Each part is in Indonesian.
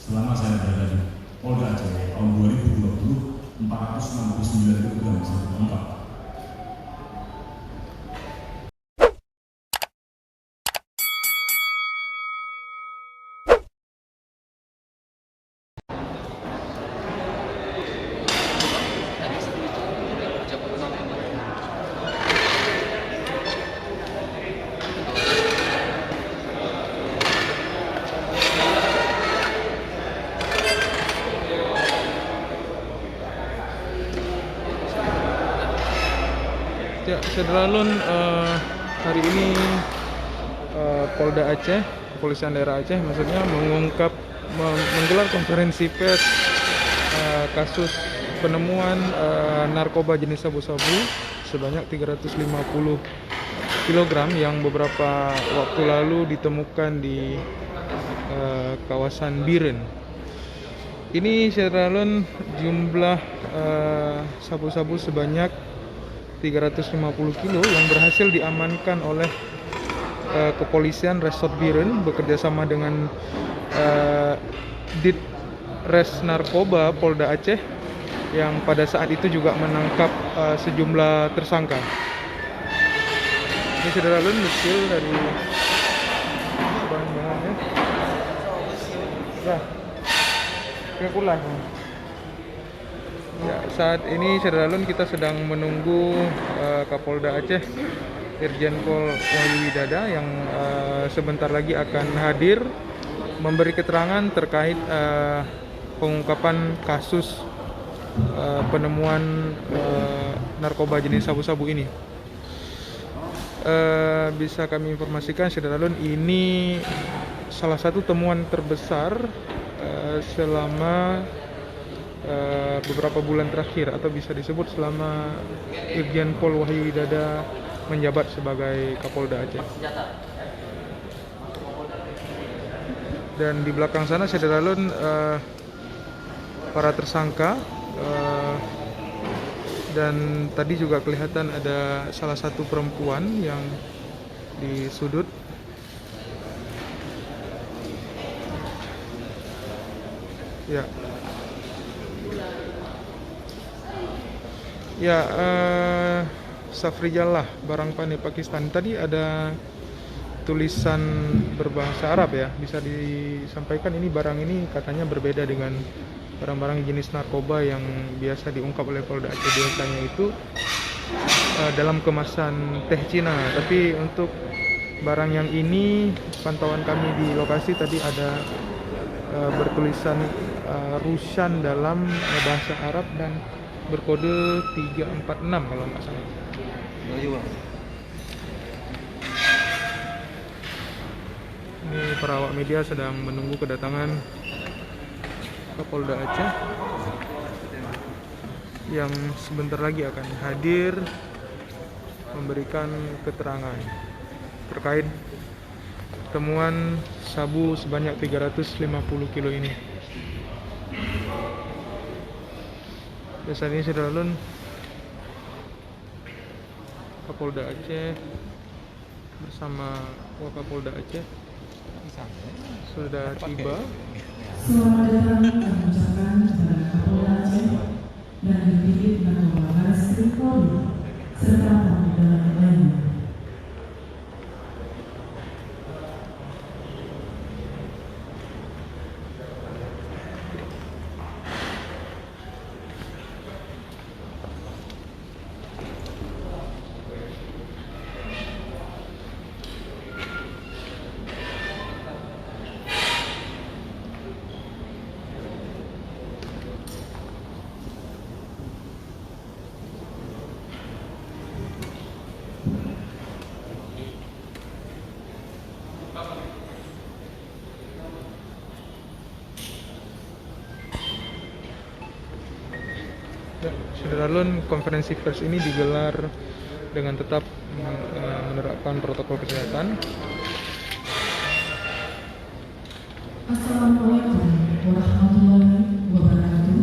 selama saya berada di Polda Aceh tahun 2020, 469 kg sabu lengkap. Ya, Sederalun, hari ini Polda Aceh, Kepolisian Daerah Aceh maksudnya menggelar konferensi pers kasus penemuan narkoba jenis sabu-sabu sebanyak 350 kg yang beberapa waktu lalu ditemukan di kawasan Biren. Ini Sederalun jumlah sabu-sabu sebanyak 350 kilo yang berhasil diamankan oleh kepolisian Resort Biren bekerjasama dengan Ditres Narkoba Polda Aceh yang pada saat itu juga menangkap sejumlah tersangka. Ini Sederalun hasil dari bahan-bahannya. Ya, kulah. Ya, saat ini Sederalun kita sedang menunggu Kapolda Aceh Irjen Pol Wahyu Widada yang sebentar lagi akan hadir memberi keterangan terkait pengungkapan kasus penemuan narkoba jenis sabu-sabu ini. Bisa kami informasikan Sederalun, ini salah satu temuan terbesar selama beberapa bulan terakhir, atau bisa disebut selama Irjen Pol Wahyu Widada menjabat sebagai Kapolda Aceh. Dan di belakang sana Sederalun para tersangka, dan tadi juga kelihatan ada salah satu perempuan yang di sudut. Ya. Ya, Safrijallah Barangpani Pakistan. Tadi ada tulisan berbahasa Arab ya. Bisa disampaikan ini barang ini katanya berbeda dengan barang-barang jenis narkoba yang biasa diungkap oleh Polda Aceh. Biasanya itu dalam kemasan teh Cina. Tapi untuk barang yang ini, pantauan kami di lokasi tadi ada bertulisan Rushan dalam bahasa Arab dan berkode 346 kalau nggak salah. Ini para awak media sedang menunggu kedatangan Kapolda Aceh yang sebentar lagi akan hadir memberikan keterangan terkait temuan sabu sebanyak 350 kilo ini. Biasanya Sederalun Kapolda Aceh bersama Wakapolda Aceh sudah tiba. Selamat datang kami ucapkan kepada Kapolda Aceh dan Divisi Narkoba Baris Krim Polri serta tamu undangan lainnya. Ya, Sederalun, konferensi pers ini digelar dengan tetap menerapkan protokol kesehatan. Assalamualaikum warahmatullahi wabarakatuh.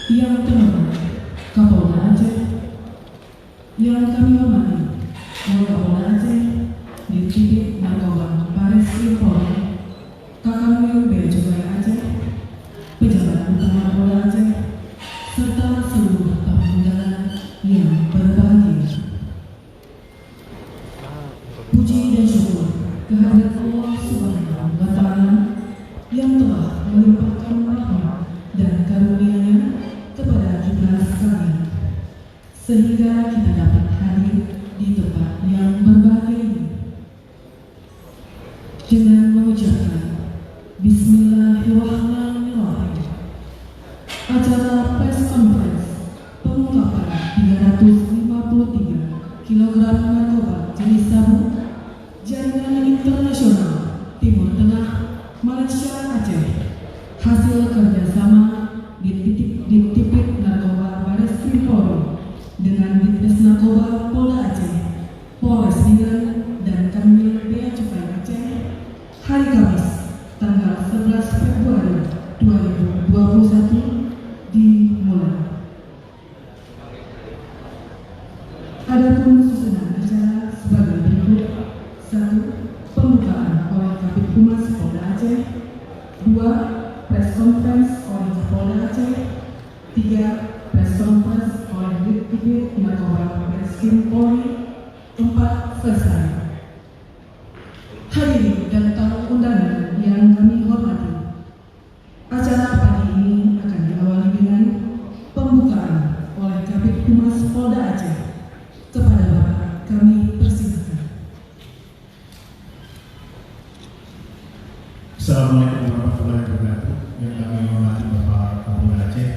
Yang terhormat Kapolda Aceh, yang kami hormati Kapolda Aceh, Divisi Narkoba Baris Krim Polri, Kakak Bejo hari Kamis, tanggal 11 Februari 2021 dimulai. Adapun susunan acara sebagai berikut: 1. Pembukaan oleh Kabid Humas Polda Aceh. 2. Press conference oleh Kapolda Aceh. 3. Press conference oleh Dirtipid Narkoba Bareskrim Polri. 4. Selesai. Hadirin dan tamu undangan yang kami hormati, acara pagi ini akan diawali dengan pembukaan oleh Kabid Humas Polda Aceh. Kepada Bapak kami persilakan. Assalamualaikum warahmatullahi wabarakatuh. Yang kami hormati Bapak Kapolda Aceh,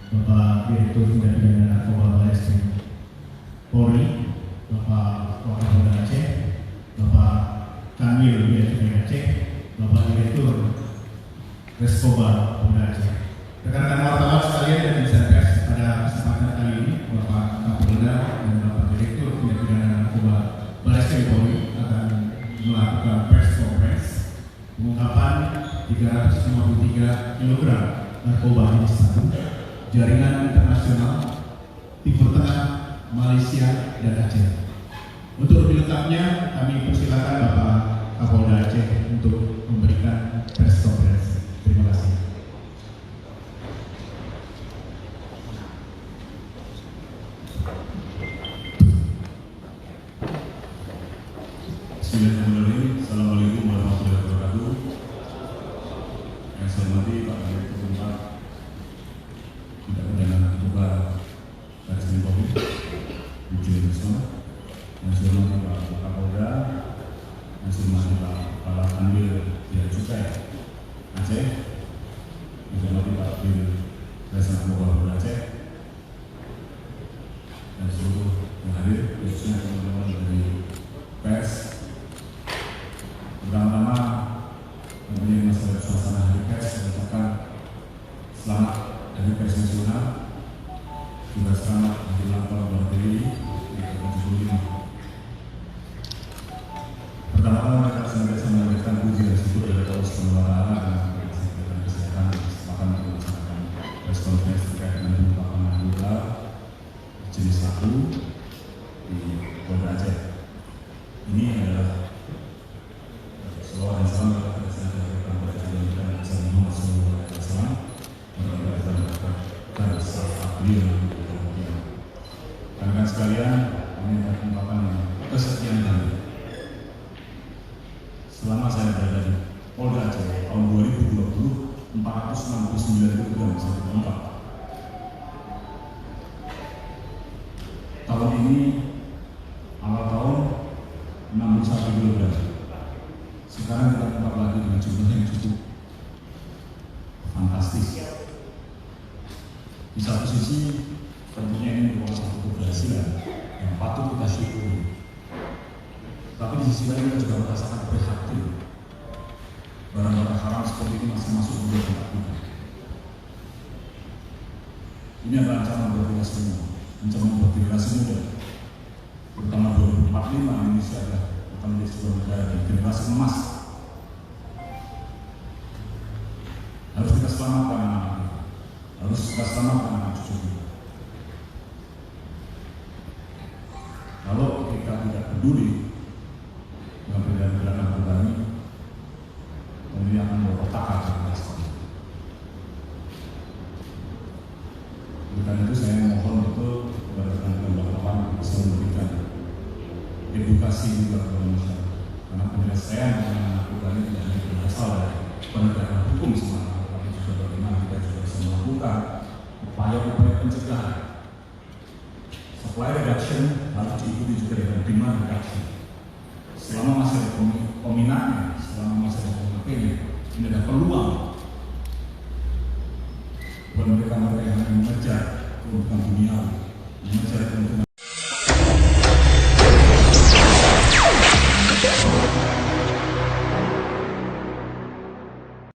Bapak Direktur Tindak Pidana Narkoba Bareskrim Polri, Bapak Kapolda Aceh, Bapak Kanwil Bia Cukai Aceh, Bapak Direktur Reskoba Polda Aceh, rekan-rekan wartawan sekalian dan insan pers, pada kesempatan kali ini Bapak Kapolda dan Bapak Direktur Tindak Pidana Narkoba Bareskrim Polri akan melakukan press conference pengungkapan 353 kg narkoba jenis sabu jaringan internasional Timur Tengah, Malaysia, dan Aceh. Untuk lebih lengkapnya kami persilakan Bapak Kapolda Aceh untuk memberikan press conference. Terima kasih. Bismillahirrahmanirrahim. Assalamualaikum warahmatullahi wabarakatuh. Yang saya hormati Pak Direktur Tindak Pidana Narkoba Bareskrim Polri, Bujur Bersama. Yang saya hormati Pak Kapolda, yang saya hormati Pak Kanwil Bia Cukai Aceh, yang saya hormati Pak Dir Reserse Polda Aceh, dan seluruh yang hadir, khususnya teman-teman dari pers. Pertama-tama tentunya masalah suasana hari pers, saya ucapkan selamat Hari Pers Nasional, juga selamat Hari Ulang Tahun Bung Karno yang ke-75. Pertama-tama kita senantiasa menyampaikan puji dan syukur kepada Allah Subhanahu wa Ta'ala dan kesehatan kesempatan untuk melaksanakan press conference terkait dengan pengungkapan narkoba jenis sabu di Polda Aceh. Ini adalah soal yang sama pada saat kita berjalan bersama Muhammad SAW dan sahabat beliau. Rekan-rekan sekalian, ini adalah pengungkapan kesekian kali selama saya berada di Polda Aceh tahun 2020, 469 kg saya terungkap. Tahun ini awal tahun 61 kg. Sekarang kita ungkap lagi dengan jumlah yang cukup fantastis. Di satu sisi tentunya ini merupakan satu keberhasilan yang patut kita syukuri. Tapi di sisi lain kita juga merasakan prihatin. Barang-barang haram seperti ini masih masuk ke dalam tempat kita. Ini adalah ancaman buat kita semua, ancaman buat generasi muda. Terutama 2045 Indonesia adalah akan menjadi sebuah negara dan generasi emas. Harus kita selamatkan anak-anak kita, harus kita selamatkan anak cucu kita. Kalau kita tidak peduli dengan perbedaan narkoba ini akan mempertahankan kita sekali. Oleh karena itu saya mohon betul kepada rekan-rekan wartawan bisa memberikan edukasi juga kepada masyarakat. Karena penyelesaian dengan narkoba ini tidak hanya berasal dari penegakan hukum semata, tapi juga bagaimana kita juga bisa melakukan upaya-upaya pencegahan. Supply reduction harus diikuti juga dengan demand reduction. Selama masih ada peminatnya, selama masih ada pemakainya, ini ada peluang buat mereka yang hanya mengejar keuntungan dunia, mengejar